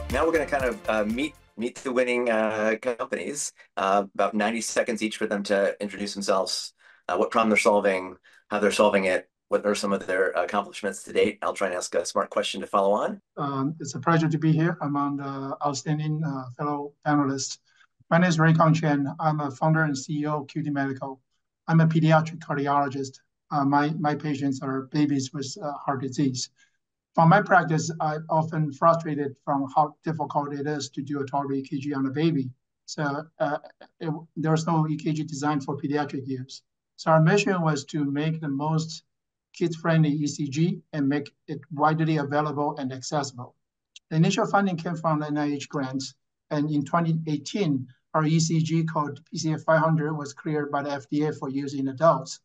Now we're going to kind of meet the winning companies. About 90 seconds each for them to introduce themselves, what problem they're solving, how they're solving it, what are some of their accomplishments to date. I'll try and ask a smart question to follow on. It's a pleasure to be here among the outstanding fellow panelists. My name is Ray Kong Chen. I'm a founder and CEO of QT Medical. I'm a pediatric cardiologist. My patients are babies with heart disease. From my practice, I'm often frustrated from how difficult it is to do a total EKG on a baby. So there's no EKG designed for pediatric use. So our mission was to make the most kids-friendly ECG and make it widely available and accessible. The initial funding came from the NIH grants, and in 2018, our ECG called PCF 500 was cleared by the FDA for use in adults.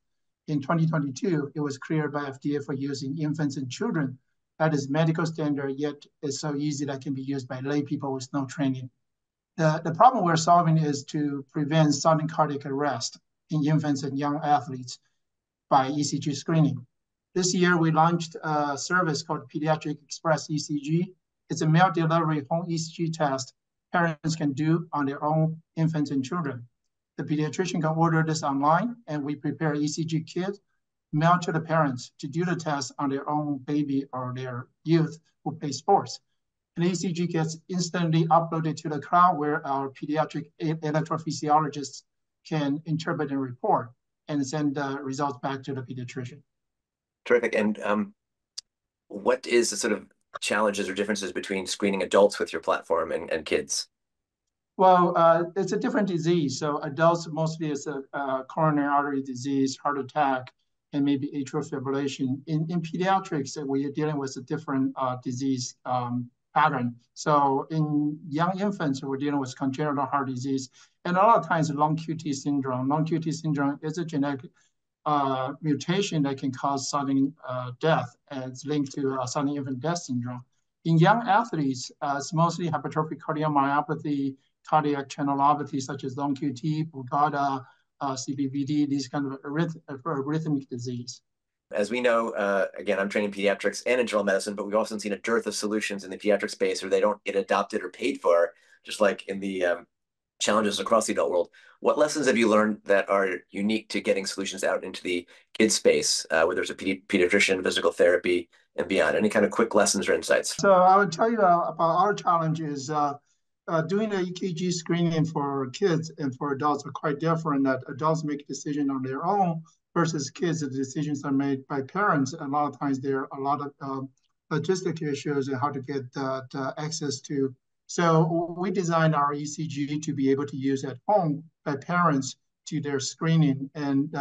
In 2022, it was cleared by FDA for use in infants and children. That is medical standard, yet it's so easy that can be used by lay people with no training. The problem we're solving is to prevent sudden cardiac arrest in infants and young athletes by ECG screening. This year, we launched a service called Pediatric Express ECG. It's a mail delivery home ECG test parents can do on their own infants and children. The pediatrician can order this online, and we prepare ECG kit, mail to the parents to do the test on their own baby or their youth who play sports. And ECG gets instantly uploaded to the cloud where our pediatric electrophysiologists can interpret and report and send the results back to the pediatrician. Terrific. And what is the sort of challenges or differences between screening adults with your platform and kids? Well, it's a different disease. So adults mostly is a coronary artery disease, heart attack, and maybe atrial fibrillation. In pediatrics, we are dealing with a different disease pattern. So in young infants, we're dealing with congenital heart disease, and a lot of times long QT syndrome. Long QT syndrome is a genetic mutation that can cause sudden death, and it's linked to sudden infant death syndrome. In young athletes, it's mostly hypertrophic cardiomyopathy, cardiac channelopathy, such as long QT, Brugada, CPVT, these kind of arrhythmic disease. As we know, again, I'm training pediatrics and internal medicine, but we've also seen a dearth of solutions in the pediatric space where they don't get adopted or paid for, just like in the challenges across the adult world. What lessons have you learned that are unique to getting solutions out into the kids space, whether it's a pediatrician, physical therapy, and beyond? Any kind of quick lessons or insights? So I would tell you about our challenges. Doing the EKG screening for kids and for adults are quite different. That adults make decisions on their own versus kids, the decisions are made by parents. A lot of times there are a lot of logistic issues and how to get the access to. So we designed our ECG to be able to use at home by parents to their screening, and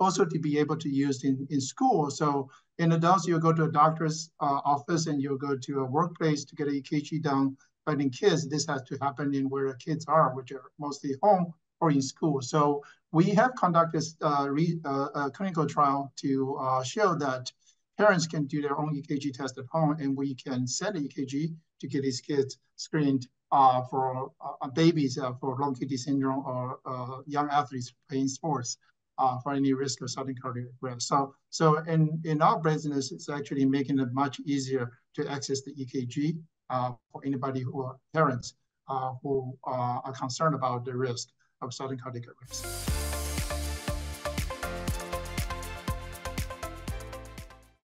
also to be able to use in school. So in adults, you'll go to a doctor's office and you'll go to a workplace to get an EKG done. But in kids, this has to happen in where the kids are, which are mostly home or in school. So we have conducted a clinical trial to show that parents can do their own EKG test at home, and we can set an EKG to get these kids screened for babies for long QT syndrome or young athletes playing sports for any risk of sudden cardiac arrest. So in our business, it's actually making it much easier to access the EKG for anybody who are parents who are concerned about the risk of sudden cardiac arrest.